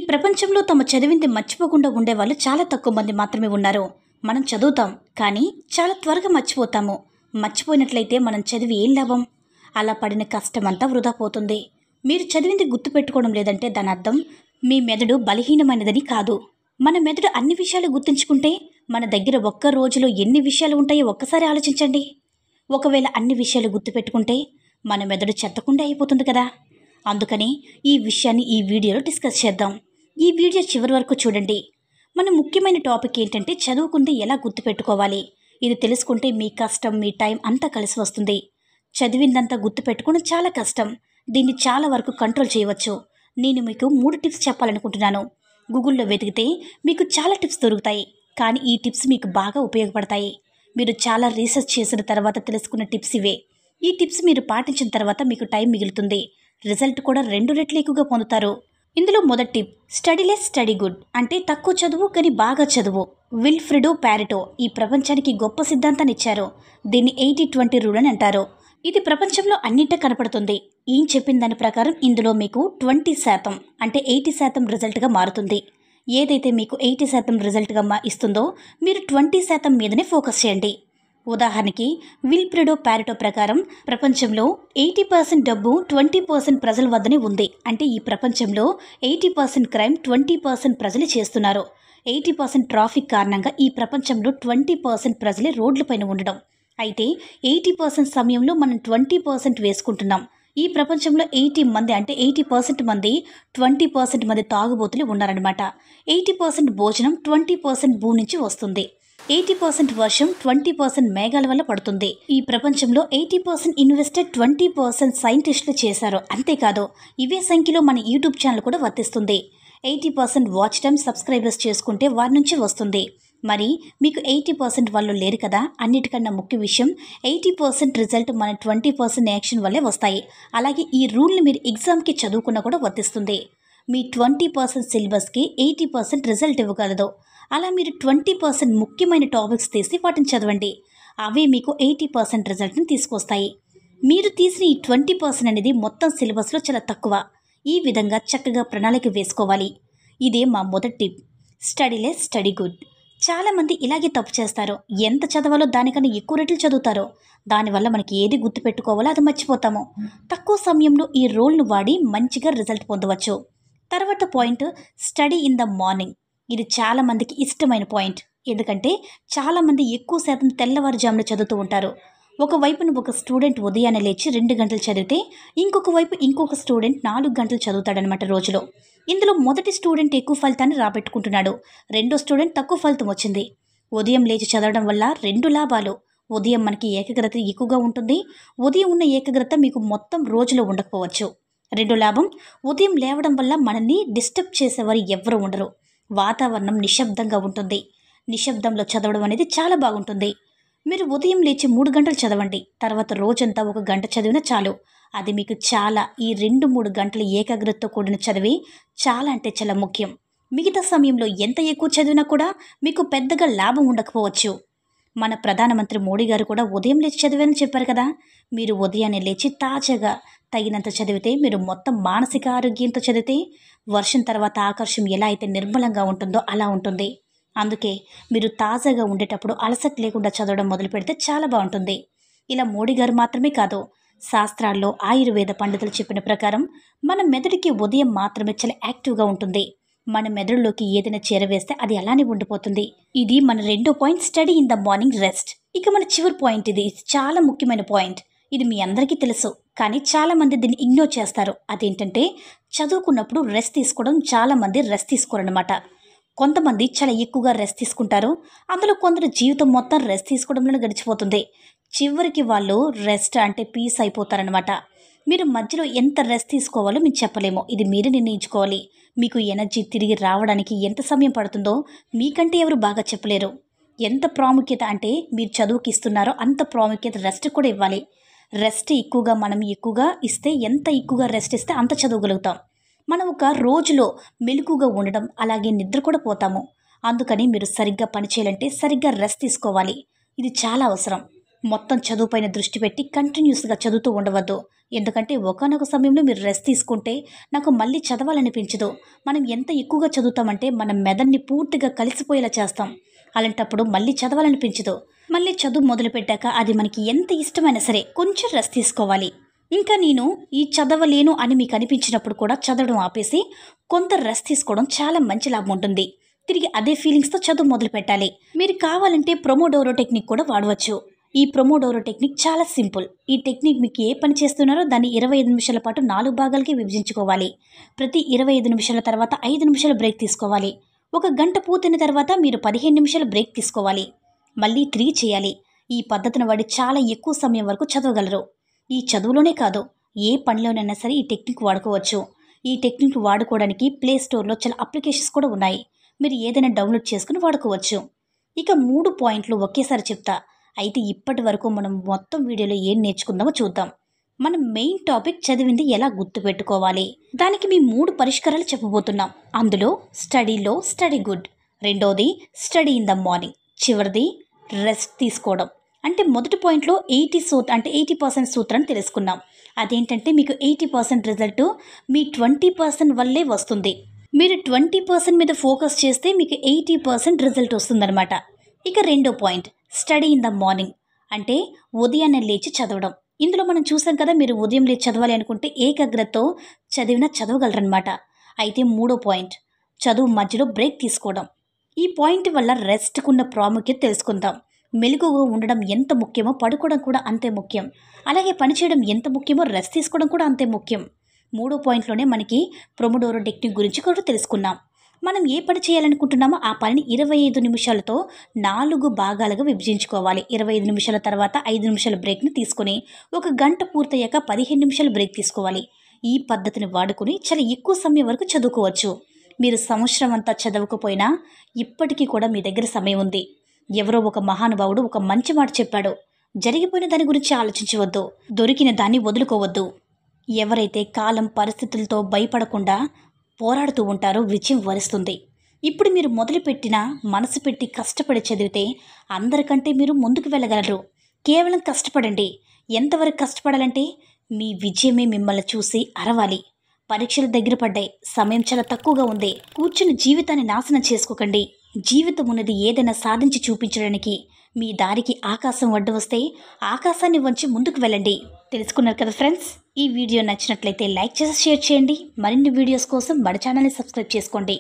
ప్రపంచంలో తమ చదివింది మర్చిపోకుండా ఉండేవాళ్ళు చాలా తక్కువ మంది మాత్రమే ఉన్నారు. మనం చదువుతాం, కానీ చాలా త్వరగా మర్చిపోతాము. మర్చిపోయినట్లయితే మనం చదివి ఏం లాభం? అలా పడిన కష్టమంతా వృధా పోతుంది. మీరు చదివింది గుర్తుపెట్టుకోవడం లేదంటే దాని అర్థం మీ మెదడు బలహీనమైనదని కాదు. మన మెదడు అన్ని విషయాలు గుర్తుంచుకుంటే మన దగ్గర ఒక్క రోజులో ఎన్ని విషయాలు ఉంటాయో ఒక్కసారి ఆలోచించండి. ఒకవేళ అన్ని విషయాలు గుర్తుపెట్టుకుంటే మన మెదడు చెత్తకుండా అయిపోతుంది కదా. అందుకని ఈ విషయాన్ని ఈ వీడియోలో డిస్కస్ చేద్దాం. ఈ వీడియో చివరి వరకు చూడండి. మన ముఖ్యమైన టాపిక్ ఏంటంటే చదువుకుంది ఎలా గుర్తుపెట్టుకోవాలి. ఇది తెలుసుకుంటే మీ కష్టం, మీ టైం అంతా కలిసి వస్తుంది. చదివిందంతా గుర్తుపెట్టుకోవడం చాలా కష్టం. దీన్ని చాలా వరకు కంట్రోల్ చేయవచ్చు. నేను మీకు 3 టిప్స్ చెప్పాలనుకుంటున్నాను. గూగుల్లో వెతికితే మీకు చాలా టిప్స్ దొరుకుతాయి, కానీ ఈ టిప్స్ మీకు బాగా ఉపయోగపడతాయి. మీరు చాలా రీసెర్చ్ చేసిన తర్వాత తెలుసుకున్న టిప్స్ ఇవే. ఈ టిప్స్ మీరు పాటించిన తర్వాత మీకు టైం మిగులుతుంది. రిజల్ట్ కూడా 2 రెట్లు ఎక్కువగా పొందుతారు. ఇందులో మొదటి tip, study less study good. అంటే తక్కువ చదువు కానీ బాగా చదువు. విల్ఫ్రెడో పారెటో ఈ ప్రపంచానికి గొప్ప సిద్ధాంతాన్ని ఇచ్చారు. దీన్ని 80-20 రూల్ అని అంటారు. ఇది ప్రపంచంలో అన్నింటా కనపడుతుంది. ఈయన చెప్పిన దాని ప్రకారం ఇందులో మీకు 20% అంటే 80% రిజల్ట్గా మారుతుంది. ఏదైతే మీకు 80% రిజల్ట్గా ఇస్తుందో మీరు 20% మీదనే ఫోకస్ చేయండి. ఉదాహరణకి విల్ఫ్రెడో పారెటో ప్రకారం ప్రపంచంలో 80% డబ్బు 20% ప్రజల వద్దనే ఉంది. అంటే ఈ ప్రపంచంలో 80% క్రైమ్ 20% ప్రజలు చేస్తున్నారు. 80% ట్రాఫిక్ కారణంగా ఈ ప్రపంచంలో 20% ప్రజలే రోడ్లపైన ఉండడం. అయితే 80% సమయంలో మనం 20% వేసుకుంటున్నాం. ఈ ప్రపంచంలో 80 మంది అంటే 80% మంది 20% మంది తాగుబోతులు ఉన్నారనమాట. 80% భోజనం 20% భూమి నుంచి వస్తుంది. 80% వర్షం 20% మేఘాల వల్ల పడుతుంది. ఈ ప్రపంచంలో 80% ఇన్వెస్టెడ్ 20% సైంటిస్టులు చేశారు. అంతేకాదు ఇవే సంఖ్యలో మన యూట్యూబ్ ఛానల్ కూడా వర్తిస్తుంది. 80% వాచ్ టైం సబ్స్క్రైబర్స్ చేసుకుంటే వారి నుంచి వస్తుంది. మరి మీకు 80% వాళ్ళు లేరు కదా. అన్నిటికన్నా ముఖ్య విషయం 80% రిజల్ట్ మన 20% యాక్షన్ వల్లే వస్తాయి. అలాగే ఈ రూల్ని మీరు ఎగ్జామ్కి చదువుకున్నా కూడా వర్తిస్తుంది. మీ 20% సిలబస్కి 80% రిజల్ట్ ఇవ్వగలదు. అలా మీరు 20% ముఖ్యమైన టాపిక్స్ తీసి వాటిని చదవండి. అవే మీకు 80% రిజల్ట్ని తీసుకొస్తాయి. మీరు తీసిన ఈ 20% అనేది మొత్తం సిలబస్లో చాలా తక్కువ. ఈ విధంగా చక్కగా ప్రణాళిక వేసుకోవాలి. ఇదే మా మొదటి tip, study less study good. చాలామంది ఇలాగే తప్పు చేస్తారు. ఎంత చదవాలో దానికన్నా ఎక్కువ రెట్లు చదువుతారు. దానివల్ల మనకి ఏది గుర్తుపెట్టుకోవాలో అది మర్చిపోతాము. తక్కువ సమయంలో ఈ రూల్ను వాడి మంచిగా రిజల్ట్ పొందవచ్చు. తర్వాత point, study in the morning. ఇది చాలామందికి ఇష్టమైన పాయింట్. ఎందుకంటే చాలామంది ఎక్కువ శాతం తెల్లవారుజామున చదువుతూ ఉంటారు. ఒకవైపున ఒక స్టూడెంట్ ఉదయాన్నే లేచి 2 గంటలు చదివితే ఇంకొక వైపు ఇంకొక స్టూడెంట్ 4 గంటలు చదువుతాడనమాట రోజులో. ఇందులో మొదటి స్టూడెంట్ ఎక్కువ ఫలితాన్ని రాబెట్టుకుంటున్నాడు. రెండో స్టూడెంట్ తక్కువ ఫలితం వచ్చింది. ఉదయం లేచి చదవడం వల్ల 2 లాభాలు. ఉదయం మనకి ఏకాగ్రత ఎక్కువగా ఉంటుంది. ఉదయం ఉన్న ఏకాగ్రత మీకు మొత్తం రోజులో ఉండకపోవచ్చు. రెండో లాభం, ఉదయం లేవడం వల్ల మనల్ని డిస్టర్బ్ చేసేవారు ఎవ్వరూ ఉండరు. వాతావరణం నిశ్శబ్దంగా ఉంటుంది. నిశ్శబ్దంలో చదవడం అనేది చాలా బాగుంటుంది. మీరు ఉదయం లేచి 3 గంటలు చదవండి. తర్వాత రోజంతా 1 గంట చదివినా చాలు. అది మీకు చాలా ఈ 2-3 గంటల ఏకాగ్రతతో కూడిన చదివి చాలా అంటే చాలా ముఖ్యం. మిగతా సమయంలో ఎంత ఎక్కువ చదివినా కూడా మీకు పెద్దగా లాభం ఉండకపోవచ్చు. మన ప్రధానమంత్రి మోడీ గారు కూడా ఉదయం లేచి చదివారని చెప్పారు కదా. మీరు ఉదయాన్నే లేచి తాజాగా తగినంత చదివితే, మీరు మొత్తం మానసిక ఆరోగ్యంతో చదివితే వర్షం తర్వాత ఆకాశం ఎలా అయితే నిర్మలంగా ఉంటుందో అలా ఉంటుంది. అందుకే మీరు తాజాగా ఉండేటప్పుడు అలసట లేకుండా చదవడం మొదలు పెడితే చాలా బాగుంటుంది. ఇలా మోడీ గారు మాత్రమే కాదు, శాస్త్రాల్లో ఆయుర్వేద పండితులు చెప్పిన ప్రకారం మన మెదడుకి ఉదయం మాత్రమే చాలా యాక్టివ్గా ఉంటుంది. మన మెదడులోకి ఏదైనా చేరవేస్తే అది అలానే ఉండిపోతుంది. ఇది మన రెండో point, study in the morning, rest. ఇక మన చివరి పాయింట్, ఇది చాలా ముఖ్యమైన పాయింట్. ఇది మీ అందరికీ తెలుసు, కానీ చాలామంది దీన్ని ఇగ్నోర్ చేస్తారు. అదేంటంటే చదువుకున్నప్పుడు రెస్ట్ తీసుకోవడం. చాలామంది రెస్ట్ తీసుకోరన్నమాట. కొంతమంది చాలా ఎక్కువగా రెస్ట్ తీసుకుంటారు. అందులో కొందరు జీవితం మొత్తం రెస్ట్ తీసుకోవడంలో గడిచిపోతుంది. చివరికి వాళ్ళు రెస్ట్ అంటే పీస్ అయిపోతారనమాట. మీరు మధ్యలో ఎంత రెస్ట్ తీసుకోవాలో మీకు చెప్పలేమో. ఇది మీరే నిర్ణయించుకోవాలి. మీకు ఎనర్జీ తిరిగి రావడానికి ఎంత సమయం పడుతుందో మీకంటే ఎవరు బాగా చెప్పలేరు. ఎంత ప్రాముఖ్యత అంటే మీరు చదువుకి ఇస్తున్నారో అంత ప్రాముఖ్యత రెస్ట్ కూడా ఇవ్వాలి. రెస్ట్ మనం ఎక్కువగా ఇస్తే, ఎంత ఎక్కువగా రెస్ట్ ఇస్తే అంత చదవగలుగుతాం. మనం ఒక రోజులో మెలకుగా ఉండడం, అలాగే నిద్ర కూడా పోతాము. అందుకని మీరు సరిగ్గా పని చేయాలంటే సరిగ్గా రెస్ట్ తీసుకోవాలి. ఇది చాలా అవసరం. మొత్తం చదువుపైన దృష్టి పెట్టి కంటిన్యూస్గా చదువుతూ ఉండవద్దు. ఎందుకంటే ఒకానొక సమయంలో మీరు రెస్ట్ తీసుకుంటే నాకు మళ్ళీ చదవాలనిపించదు. మనం ఎంత ఎక్కువగా చదువుతామంటే మన మెదడుని పూర్తిగా కలిసిపోయేలా చేస్తాం. అలాంటప్పుడు మళ్ళీ చదవాలనిపించదు. మళ్ళీ చదువు మొదలుపెట్టాక అది మనకి ఎంత ఇష్టమైనా సరే కొంచెం రెస్ట్ తీసుకోవాలి. ఇంకా నేను ఈ చదవలేను అని మీకు అనిపించినప్పుడు కూడా చదవడం ఆపేసి కొంత రెస్ట్ తీసుకోవడం చాలా మంచి లాభం ఉంటుంది. తిరిగి అదే ఫీలింగ్స్తో చదువు మొదలు పెట్టాలి. మీరు కావాలంటే ప్రొమోడోరో టెక్నిక్ కూడా వాడవచ్చు. ఈ ప్రొమోడోరో టెక్నిక్ చాలా సింపుల్. ఈ టెక్నిక్ మీకు ఏ పని చేస్తున్నారో దాన్ని 25 నిమిషాల పాటు 4 భాగాలకి విభజించుకోవాలి. ప్రతి 25 నిమిషాల తర్వాత 5 నిమిషాలు బ్రేక్ తీసుకోవాలి. ఒక గంట పూర్తయిన తర్వాత మీరు 15 నిమిషాలు బ్రేక్ తీసుకోవాలి. మళ్ళీ 3 చేయాలి. ఈ పద్ధతిని వాడి చాలా ఎక్కువ సమయం వరకు చదవగలరు. ఈ చదువులోనే కాదు, ఏ పనిలోనైనా సరే ఈ టెక్నిక్ వాడుకోవచ్చు. ఈ టెక్నిక్ వాడుకోవడానికి ప్లే స్టోర్లో చాలా అప్లికేషన్స్ కూడా ఉన్నాయి. మీరు ఏదైనా డౌన్లోడ్ చేసుకుని వాడుకోవచ్చు. ఇక 3 పాయింట్లు ఒకేసారి చెప్తా. అయితే ఇప్పటి వరకు మనం మొత్తం వీడియోలో ఏం నేర్చుకుందామో చూద్దాం. మనం మెయిన్ టాపిక్ చదివింది ఎలా గుర్తుపెట్టుకోవాలి. దానికి మీ 3 పరిష్కారాలు చెప్పబోతున్నాం. అందులో స్టడీలో స్టడీ గుడ్, రెండోది స్టడీ ఇన్ ద మార్నింగ్, చివరిది రెస్ట్ తీసుకోవడం. అంటే మొదటి పాయింట్లో 80% సూత్రాన్ని తెలుసుకున్నాం. అదేంటంటే మీకు 80% రిజల్ట్ మీ 20% వల్లే వస్తుంది. మీరు 20% మీద ఫోకస్ చేస్తే మీకు 80% రిజల్ట్ వస్తుందన్నమాట. ఇక రెండో point study in the morning, అంటే ఉదయాన్నే లేచి చదవడం. ఇందులో మనం చూసాం కదా, మీరు ఉదయం లేచి చదవాలి అనుకుంటే ఏకాగ్రతతో చదవగలరనమాట. అయితే మూడో పాయింట్ చదువు మధ్యలో బ్రేక్ తీసుకోవడం. ఈ పాయింట్ వల్ల రెస్ట్కున్న ప్రాముఖ్యత తెలుసుకుందాం. మెలకువగా ఉండడం ఎంత ముఖ్యమో పడుకోవడం కూడా అంతే ముఖ్యం. అలాగే పనిచేయడం ఎంత ముఖ్యమో రెస్ట్ తీసుకోవడం కూడా అంతే ముఖ్యం. మూడో పాయింట్లోనే మనకి ప్రొమోడోరో టెక్నిక్ గురించి కూడా తెలుసుకున్నాం. మనం ఏ పని చేయాలనుకుంటున్నామో ఆ పనిని 25 నిమిషాలతో 4 భాగాలుగా విభజించుకోవాలి. 25 నిమిషాల తర్వాత 5 నిమిషాల బ్రేక్ని తీసుకొని ఒక గంట పూర్తయ్యాక 15 నిమిషాలు బ్రేక్ తీసుకోవాలి. ఈ పద్ధతిని వాడుకొని చాలా ఎక్కువ సమయం వరకు చదువుకోవచ్చు. మీరు సంవత్సరం అంతా చదవకపోయినా ఇప్పటికీ కూడా మీ దగ్గర సమయం ఉంది. ఎవరో ఒక మహానుభావుడు ఒక మంచి మాట చెప్పాడు. జరిగిపోయిన దాని గురించి ఆలోచించవద్దు, దొరికిన దాన్ని వదులుకోవద్దు. ఎవరైతే కాలం పరిస్థితులతో భయపడకుండా పోరాడుతూ ఉంటారో విజయం వరిస్తుంది. ఇప్పుడు మీరు మొదలుపెట్టిన మనసు పెట్టి కష్టపడి చదివితే అందరికంటే మీరు ముందుకు వెళ్ళగలరు. కేవలం కష్టపడండి. ఎంతవరకు కష్టపడాలంటే మీ విజయమే మిమ్మల్ని చూసి అరవాలి. పరీక్షలు దగ్గర పడ్డాయి, సమయం చాలా తక్కువగా ఉంది. కూర్చుని జీవితాన్ని నాశనం చేసుకోకండి. జీవితం ఉన్నది ఏదైనా సాధించి చూపించడానికి. మీ దారికి ఆకాశం అడ్డు వస్తే ఆకాశాన్ని వంచి ముందుకు వెళ్ళండి. తెలుసుకున్నారు కదా ఫ్రెండ్స్? ఈ వీడియో నచ్చినట్లయితే లైక్ చేసి షేర్ చేయండి. మరిన్ని వీడియోస్ కోసం మన ఛానల్ని సబ్స్క్రైబ్ చేసుకోండి.